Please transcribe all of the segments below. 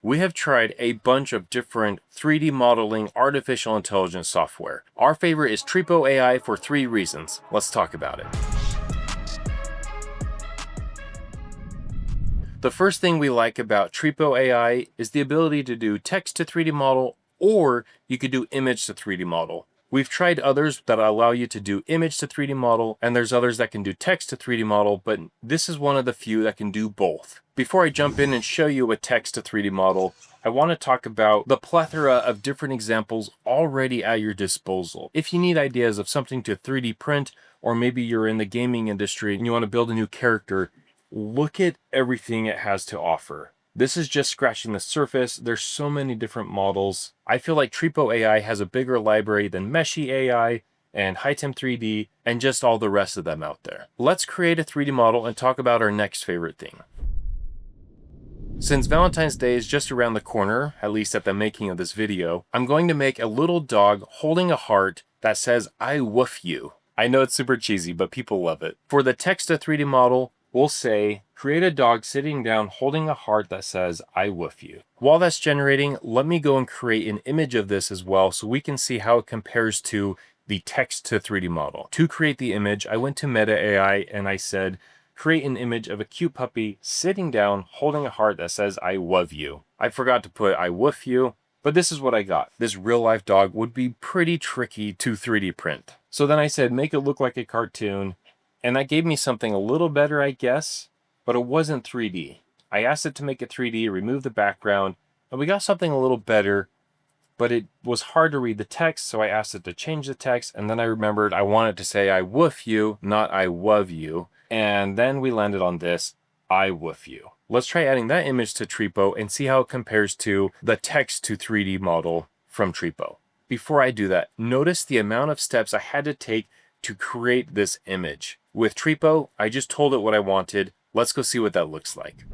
We have tried a bunch of different 3D modeling artificial intelligence software. Our favorite is Tripo AI for 3 reasons. Let's talk about it. The first thing we like about Tripo AI is the ability to do text to 3D model, or you could do image to 3D model. We've tried others that allow you to do image to 3D model, and there's others that can do text to 3D model, but this is one of the few that can do both. Before I jump in and show you a text to 3D model, I want to talk about the plethora of different examples already at your disposal. If you need ideas of something to 3D print, or maybe you're in the gaming industry and you want to build a new character, look at everything it has to offer. This is just scratching the surface. There's so many different models. I feel like Tripo AI has a bigger library than Meshi AI and HiTem 3D and just all the rest of them out there. Let's create a 3D model and talk about our next favorite thing. Since Valentine's Day is just around the corner, at least at the making of this video, I'm going to make a little dog holding a heart that says, "I woof you." I know it's super cheesy, but people love it. For the text to 3D model, we'll say, create a dog sitting down holding a heart that says, "I woof you." While that's generating, let me go and create an image of this as well so we can see how it compares to the text to 3D model. To create the image, I went to Meta AI and I said, create an image of a cute puppy sitting down holding a heart that says, "I woof you." I forgot to put "I woof you," but this is what I got. This real life dog would be pretty tricky to 3D print. So then I said, make it look like a cartoon. And that gave me something a little better, I guess, but it wasn't 3D. I asked it to make it 3D, remove the background, and we got something a little better, but it was hard to read the text, so I asked it to change the text, and then I remembered I wanted to say "I woof you," not "I wove you," and then we landed on this, "I woof you." Let's try adding that image to Tripo and see how it compares to the text to 3D model from Tripo. Before I do that, notice the amount of steps I had to take to create this image. With Tripo, I just told it what I wanted. Let's go see what that looks like.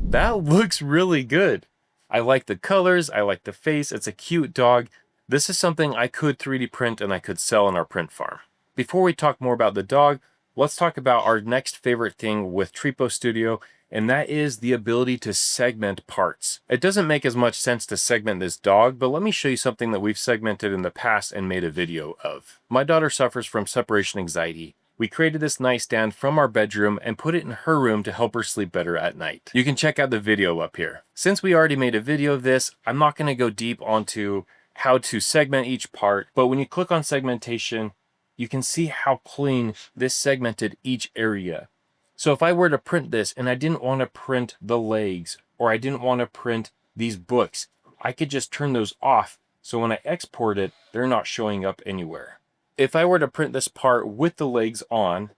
That looks really good. I like the colors, I like the face, it's a cute dog. This is something I could 3D print and I could sell in our print farm. Before we talk more about the dog, let's talk about our next favorite thing with Tripo Studio, and that is the ability to segment parts. It doesn't make as much sense to segment this dog, but let me show you something that we've segmented in the past and made a video of. My daughter suffers from separation anxiety. We created this nightstand from our bedroom and put it in her room to help her sleep better at night. You can check out the video up here. Since we already made a video of this, I'm not going to go deep onto how to segment each part, but when you click on segmentation, you can see how clean this segmented each area. So if I were to print this and I didn't want to print the legs, or I didn't want to print these books, I could just turn those off. So when I export it, they're not showing up anywhere. If I were to print this part with the legs on,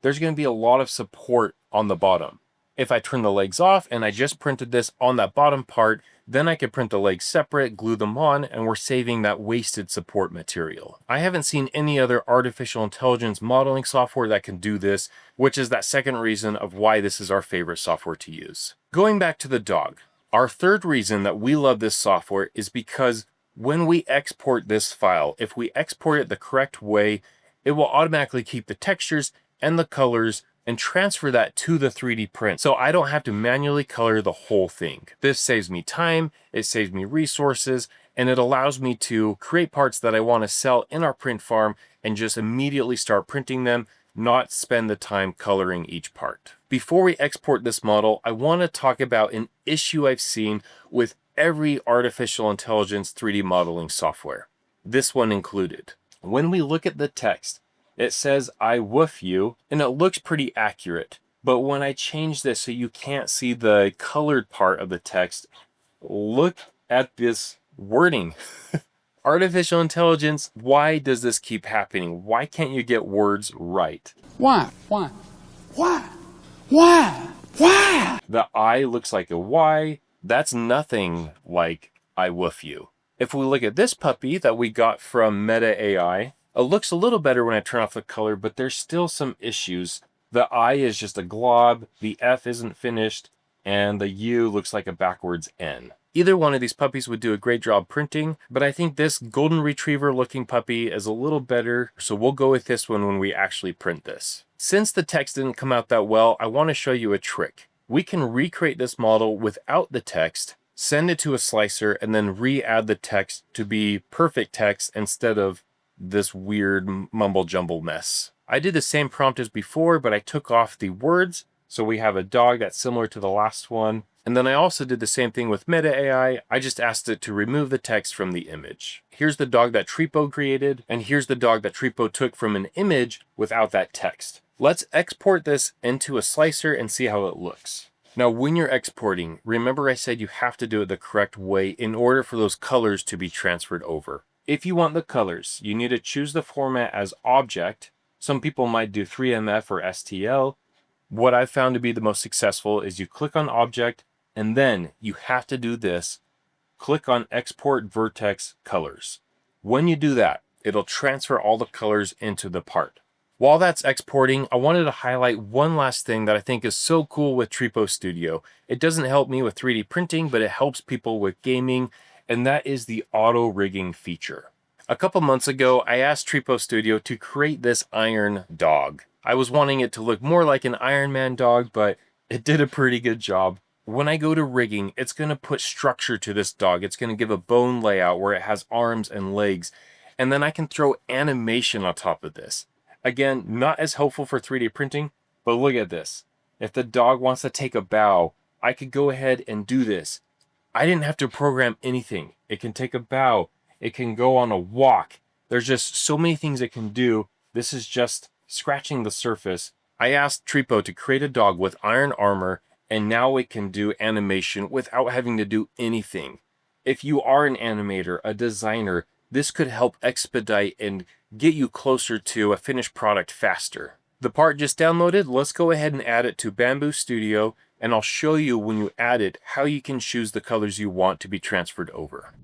there's going to be a lot of support on the bottom. If I turn the legs off and I just printed this on that bottom part, then I could print the legs separate, glue them on, and we're saving that wasted support material. I haven't seen any other artificial intelligence modeling software that can do this, which is that second reason of why this is our favorite software to use. Going back to the dog, our third reason that we love this software is because when we export this file, if we export it the correct way, it will automatically keep the textures and the colors and transfer that to the 3D print. So I don't have to manually color the whole thing. This saves me time, it saves me resources, and it allows me to create parts that I want to sell in our print farm and just immediately start printing them, not spend the time coloring each part. Before we export this model, I want to talk about an issue I've seen with every artificial intelligence 3D modeling software, this one included. When we look at the text, it says "I woof you," and it looks pretty accurate. But when I change this so you can't see the colored part of the text, look at this wording. Artificial intelligence, why does this keep happening? Why can't you get words right? Why? Why? Why? Why? Why? The I looks like a Y. That's nothing like "I woof you." If we look at this puppy that we got from Meta AI, it looks a little better when I turn off the color, but there's still some issues. The I is just a glob, the F isn't finished, and the U looks like a backwards N. Either one of these puppies would do a great job printing, but I think this golden retriever looking puppy is a little better, so we'll go with this one when we actually print this. Since the text didn't come out that well, I want to show you a trick. We can recreate this model without the text, send it to a slicer, and then re-add the text to be perfect text instead of this weird mumble jumble mess. I did the same prompt as before, but I took off the words, so we have a dog that's similar to the last one. And then I also did the same thing with Meta AI. I just asked it to remove the text from the image. Here's the dog that Tripo created, and here's the dog that Tripo took from an image without that text. Let's export this into a slicer and see how it looks. Now, when you're exporting, remember I said you have to do it the correct way in order for those colors to be transferred over. If you want the colors, you need to choose the format as object. Some people might do 3MF or STL. What I've found to be the most successful is you click on object, and then you have to do this. Click on export vertex colors. When you do that, it'll transfer all the colors into the part. While that's exporting, I wanted to highlight one last thing that I think is so cool with Tripo Studio. It doesn't help me with 3D printing, but it helps people with gaming, and that is the auto-rigging feature. A couple months ago, I asked Tripo Studio to create this iron dog. I was wanting it to look more like an Iron Man dog, but it did a pretty good job. When I go to rigging, it's going to put structure to this dog. It's going to give a bone layout where it has arms and legs, and then I can throw animation on top of this. Again, not as helpful for 3D printing, but look at this. If the dog wants to take a bow, I could go ahead and do this. I didn't have to program anything. It can take a bow. It can go on a walk. There's just so many things it can do. This is just scratching the surface. I asked Tripo to create a dog with iron armor, and now it can do animation without having to do anything. If you are an animator, a designer, this could help expedite and get you closer to a finished product faster. The part just downloaded, let's go ahead and add it to Bambu Studio, and I'll show you when you add it how you can choose the colors you want to be transferred over.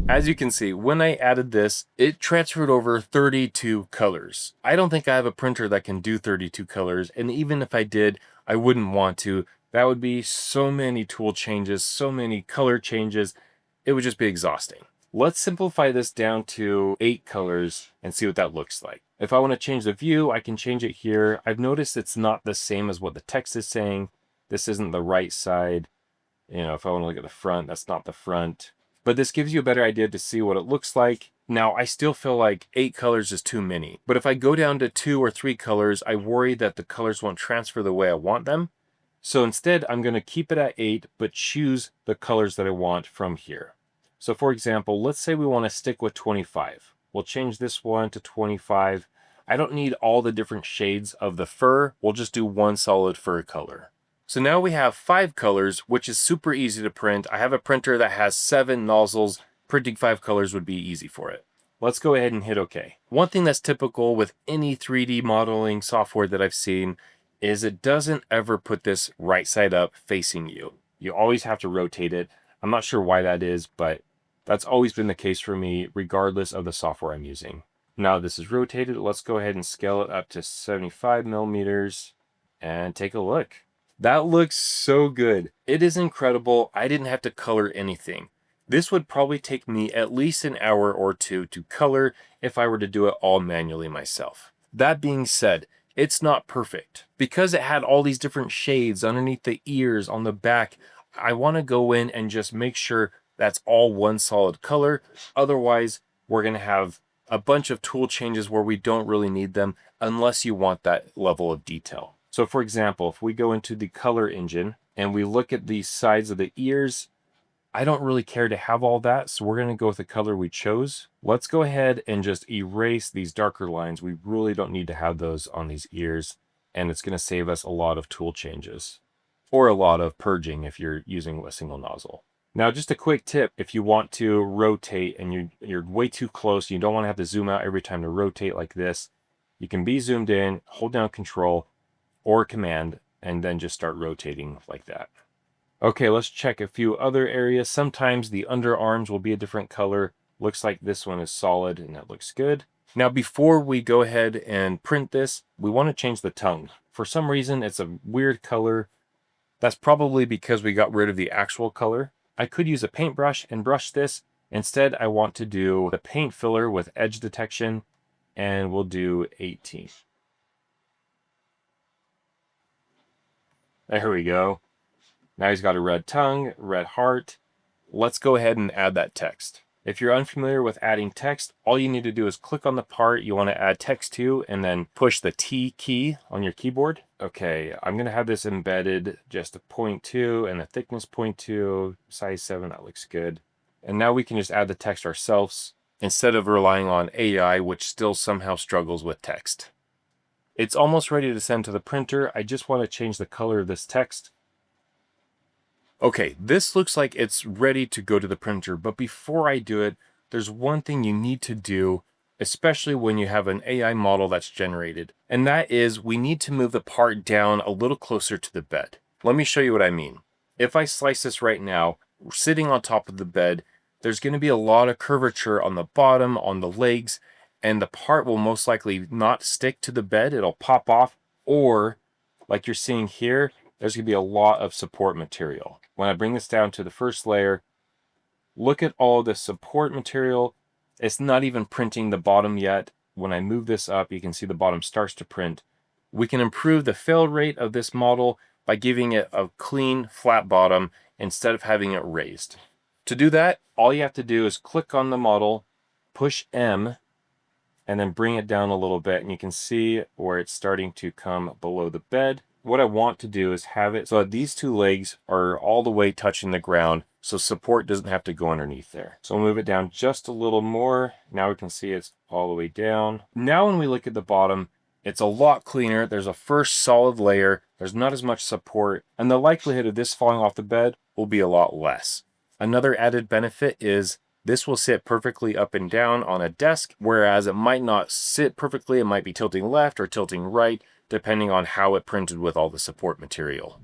As you can see, when I added this, it transferred over 32 colors. I don't think I have a printer that can do 32 colors, and even if I did, I wouldn't want to. That would be so many tool changes, so many color changes, it would just be exhausting. Let's simplify this down to 8 colors and see what that looks like. If I want to change the view, I can change it here. I've noticed it's not the same as what the text is saying. This isn't the right side. You know, if I want to look at the front, that's not the front. But this gives you a better idea to see what it looks like. Now, I still feel like 8 colors is too many. But if I go down to 2 or 3 colors, I worry that the colors won't transfer the way I want them. So instead, I'm going to keep it at 8, but choose the colors that I want from here. So for example, let's say we want to stick with 25. We'll change this one to 25. I don't need all the different shades of the fur. We'll just do one solid fur color. So now we have 5 colors, which is super easy to print. I have a printer that has 7 nozzles. Printing 5 colors would be easy for it. Let's go ahead and hit OK. One thing that's typical with any 3D modeling software that I've seen is it doesn't ever put this right side up facing you. You always have to rotate it. I'm not sure why that is, but that's always been the case for me, regardless of the software I'm using. Now this is rotated. Let's go ahead and scale it up to 75 millimeters and take a look. That looks so good. It is incredible. I didn't have to color anything. This would probably take me at least an hour or two to color if I were to do it all manually myself. That being said, it's not perfect. Because it had all these different shades underneath the ears, on the back, I want to go in and just make sure that's all one solid color. Otherwise, we're going to have a bunch of tool changes where we don't really need them unless you want that level of detail. So for example, if we go into the color engine and we look at the sides of the ears, I don't really care to have all that, so we're going to go with the color we chose. Let's go ahead and just erase these darker lines. We really don't need to have those on these ears, and it's going to save us a lot of tool changes, or a lot of purging if you're using a single nozzle. Now, just a quick tip, if you want to rotate and you're way too close, you don't want to have to zoom out every time to rotate like this, you can be zoomed in, hold down Control or Command, and then just start rotating like that. Okay, let's check a few other areas. Sometimes the underarms will be a different color. Looks like this one is solid and that looks good. Now, before we go ahead and print this, we want to change the tongue. For some reason, it's a weird color. That's probably because we got rid of the actual color. I could use a paintbrush and brush this. Instead, I want to do the paint filler with edge detection, and we'll do 18. There we go. Now he's got a red tongue, red heart. Let's go ahead and add that text. If you're unfamiliar with adding text, all you need to do is click on the part you want to add text to and then push the T key on your keyboard. Okay, I'm going to have this embedded just a 0.2 and a thickness 0.2, size 7, that looks good. And now we can just add the text ourselves instead of relying on AI, which still somehow struggles with text. It's almost ready to send to the printer. I just want to change the color of this text. Okay, this looks like it's ready to go to the printer, but before I do it, there's one thing you need to do, especially when you have an AI model that's generated, and that is we need to move the part down a little closer to the bed. Let me show you what I mean. If I slice this right now, sitting on top of the bed, there's going to be a lot of curvature on the bottom, on the legs, and the part will most likely not stick to the bed. It'll pop off, or like you're seeing here, there's going to be a lot of support material. When I bring this down to the first layer, look at all the support material. It's not even printing the bottom yet. When I move this up, you can see the bottom starts to print. We can improve the fail rate of this model by giving it a clean, flat bottom instead of having it raised. To do that, all you have to do is click on the model, push M, and then bring it down a little bit, and you can see where it's starting to come below the bed. What I want to do is have it so that these two legs are all the way touching the ground, so support doesn't have to go underneath there. So I'll move it down just a little more. Now we can see it's all the way down. Now when we look at the bottom, it's a lot cleaner. There's a first solid layer. There's not as much support, and the likelihood of this falling off the bed will be a lot less. Another added benefit is this will sit perfectly up and down on a desk, whereas it might not sit perfectly. It might be tilting left or tilting right, depending on how it printed with all the support material.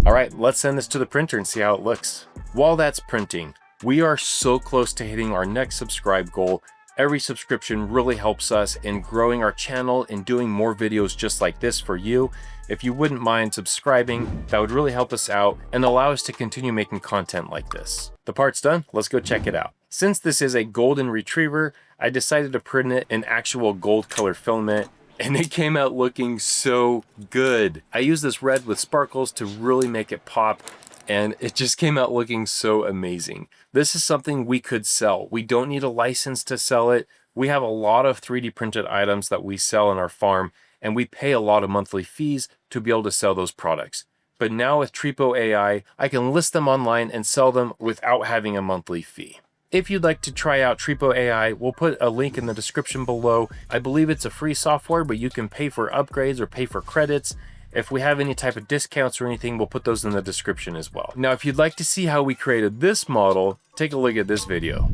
All right, let's send this to the printer and see how it looks. While that's printing, we are so close to hitting our next subscribe goal. Every subscription really helps us in growing our channel and doing more videos just like this for you. If you wouldn't mind subscribing, that would really help us out and allow us to continue making content like this. The part's done, let's go check it out. Since this is a golden retriever, I decided to print it in actual gold color filament, and it came out looking so good. I used this red with sparkles to really make it pop, and it just came out looking so amazing. This is something we could sell. We don't need a license to sell it. We have a lot of 3D printed items that we sell in our farm, and we pay a lot of monthly fees to be able to sell those products. But now with Tripo AI, I can list them online and sell them without having a monthly fee. If you'd like to try out Tripo AI, we'll put a link in the description below. I believe it's a free software, but you can pay for upgrades or pay for credits. If we have any type of discounts or anything, we'll put those in the description as well. Now, if you'd like to see how we created this model, take a look at this video.